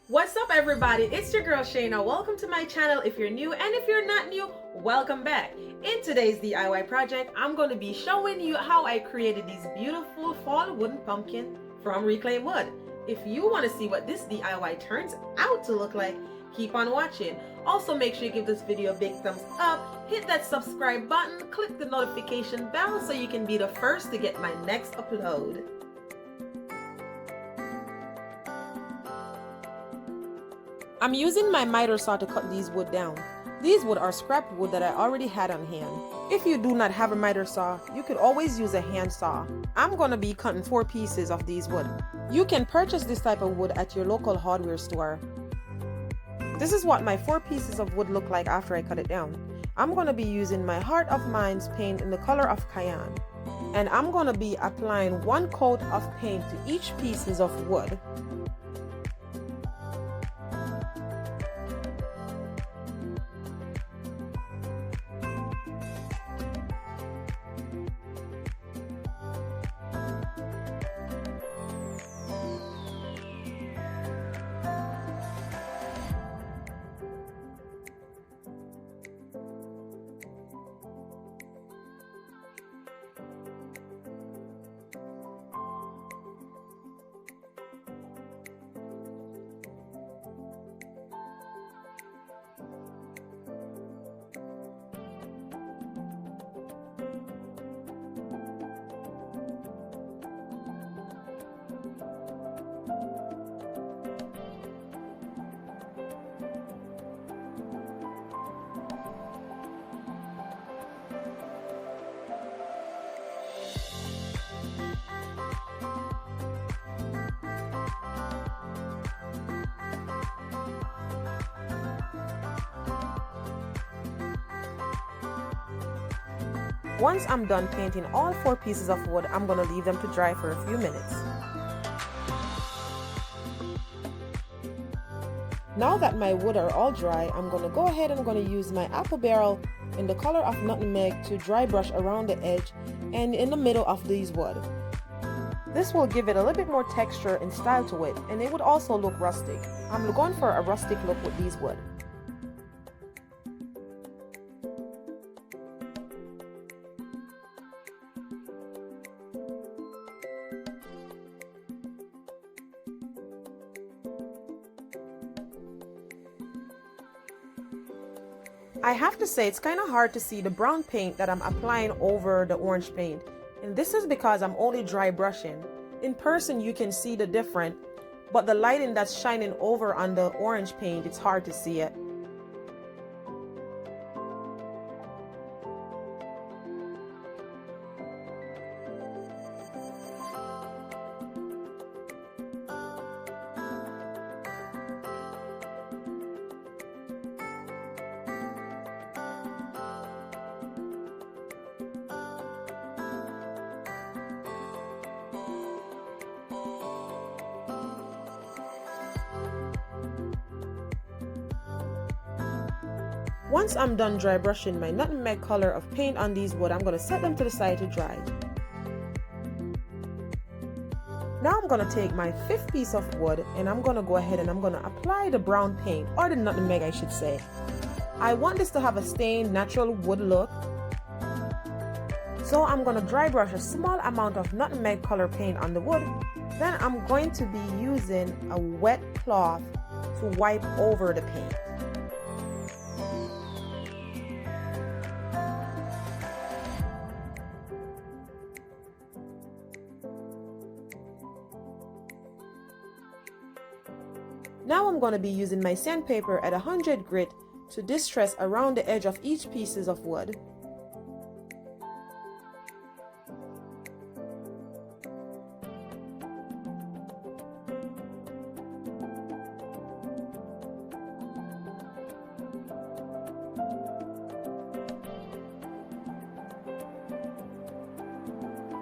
What's up everybody, it's your girl Shana. Welcome to my channel if you're new, and if you're not new, welcome back. In today's DIY project, I'm going to be showing you how I created these beautiful fall wooden pumpkin from reclaimed wood. If you want to see what this DIY turns out to look like, keep on watching. Also make sure you give this video a big thumbs up, hit that subscribe button, click the notification bell so you can be the first to get my next upload. I'm using my miter saw to cut these wood down. These wood are scrap wood that I already had on hand. If you do not have a miter saw, you could always use a hand saw. I'm going to be cutting 4 pieces of these wood. You can purchase this type of wood at your local hardware store. This is what my 4 pieces of wood look like after I cut it down. I'm going to be using my Artminds paint in the color of cayenne. And I'm going to be applying 1 coat of paint to each pieces of wood. Once I'm done painting all 4 pieces of wood, I'm going to leave them to dry for a few minutes. Now that my wood are all dry, I'm going to go ahead and I'm going to use my apple barrel in the color of nutmeg to dry brush around the edge and in the middle of these wood. This will give it a little bit more texture and style to it, and it would also look rustic. I'm going for a rustic look with these wood. I have to say it's kind of hard to see the brown paint that I'm applying over the orange paint, and this is because I'm only dry brushing. In person you can see the difference, but the lighting that's shining over on the orange paint, it's hard to see it. Once I'm done dry brushing my nutmeg color of paint on these wood, I'm going to set them to the side to dry. Now I'm going to take my 5th piece of wood and I'm going to go ahead and I'm going to apply the brown paint, or the nutmeg I should say. I want this to have a stained natural wood look, so I'm going to dry brush a small amount of nutmeg color paint on the wood. Then I'm going to be using a wet cloth to wipe over the paint. Now I'm going to be using my sandpaper at 100 grit to distress around the edge of each pieces of wood.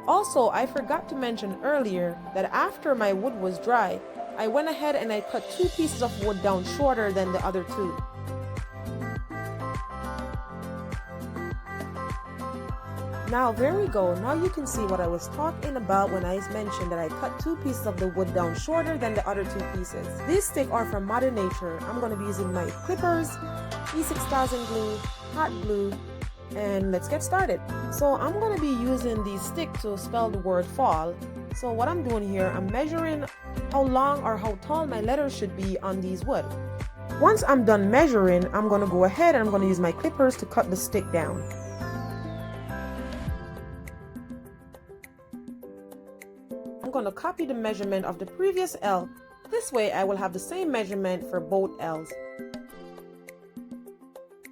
Also, I forgot to mention earlier that after my wood was dry, I went ahead and I cut 2 pieces of wood down shorter than the other 2. Now there we go. Now you can see what I was talking about when I mentioned that I cut 2 pieces of the wood down shorter than the other 2 pieces. These sticks are from Mother Nature. I'm going to be using my clippers, E6000 glue, hot glue, and let's get started. So I'm going to be using these sticks to spell the word fall. So what I'm doing here, I'm measuring how long or how tall my letters should be on these wood. Once I'm done measuring, I'm going to go ahead and I'm going to use my clippers to cut the stick down. I'm going to copy the measurement of the previous L. This way I will have the same measurement for both L's.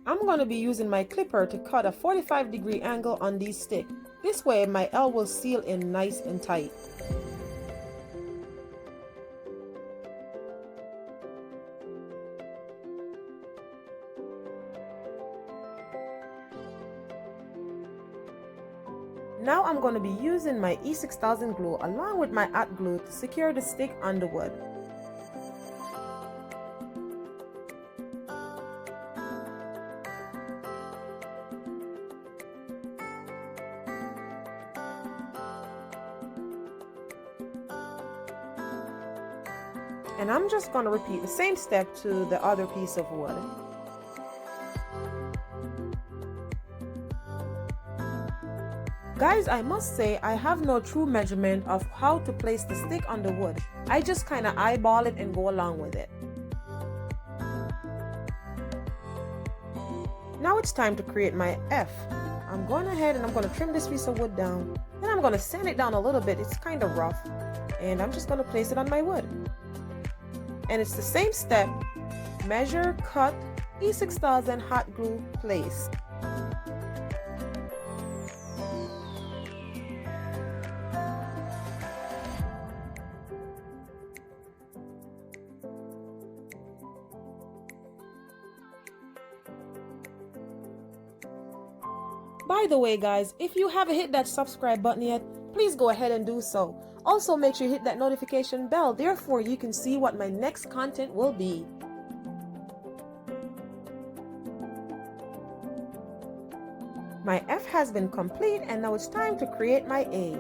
I'm going to be using my clipper to cut a 45-degree angle on these sticks. This way my L will seal in nice and tight. Now I'm going to be using my E6000 glue along with my hot glue to secure the stick on the wood. And I'm just going to repeat the same step to the other piece of wood. Guys, I must say I have no true measurement of how to place the stick on the wood. I just kind of eyeball it and go along with it. Now it's time to create my F. I'm going ahead and I'm going to trim this piece of wood down. Then I'm going to sand it down a little bit. It's kind of rough. And I'm just going to place it on my wood. And it's the same step. Measure, cut, E6000 hot glue, place. By the way guys, if you haven't hit that subscribe button yet, please go ahead and do so. Also make sure you hit that notification bell, therefore you can see what my next content will be. My F has been complete and now it's time to create my A.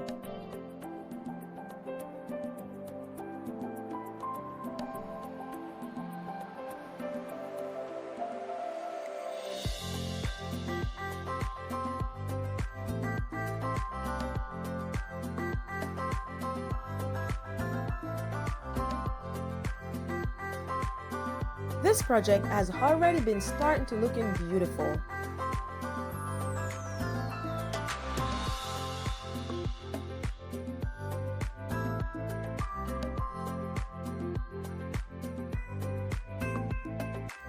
This project has already been starting to looking beautiful.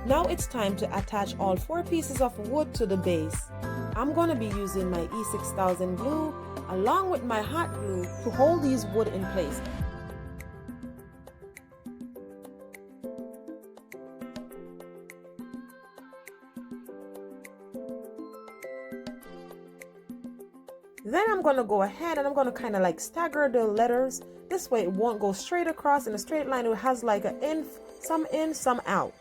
Now it's time to attach all 4 pieces of wood to the base. I'm going to be using my E6000 glue along with my hot glue to hold these wood in place. Then I'm going to go ahead and I'm going to kind of like stagger the letters. This way it won't go straight across in a straight line. It has like an in, some out.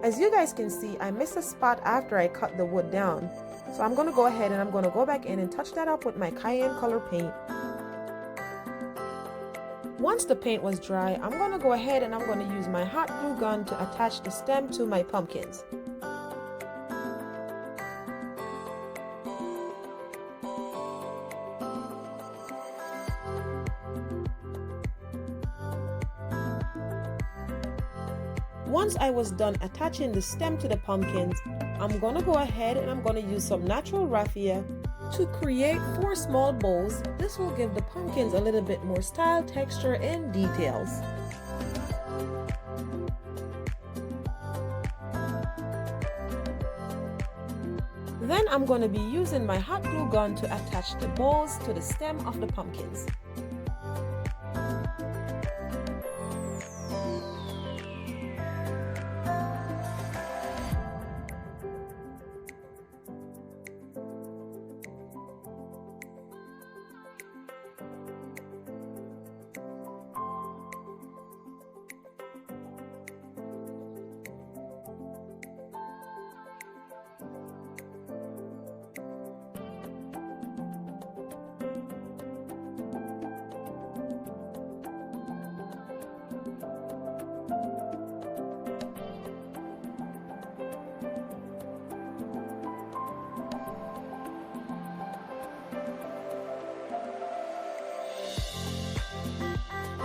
As you guys can see, I missed a spot after I cut the wood down. So I'm going to go ahead and I'm going to go back in and touch that up with my cayenne color paint. Once the paint was dry, I'm going to go ahead and I'm going to use my hot glue gun to attach the stem to my pumpkins. Once I was done attaching the stem to the pumpkins, I'm going to go ahead and I'm going to use some natural raffia to create 4 small bows. This will give the pumpkins a little bit more style, texture, and details. Then I'm going to be using my hot glue gun to attach the bows to the stem of the pumpkins.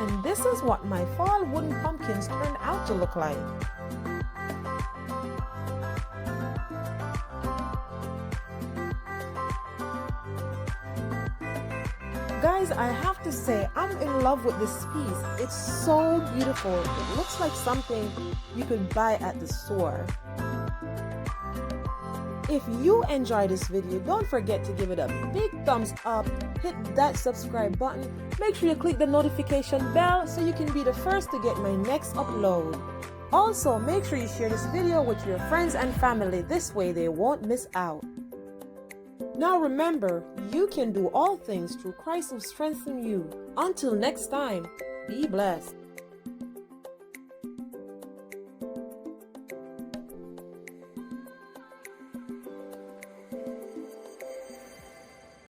And this is what my fall wooden pumpkins turned out to look like. Guys, I have to say, I'm in love with this piece. It's so beautiful. It looks like something you could buy at the store. If you enjoyed this video, don't forget to give it a big thumbs up, hit that subscribe button, make sure you click the notification bell so you can be the first to get my next upload. Also, make sure you share this video with your friends and family, this way they won't miss out. Now remember, you can do all things through Christ who strengthens you. Until next time, be blessed.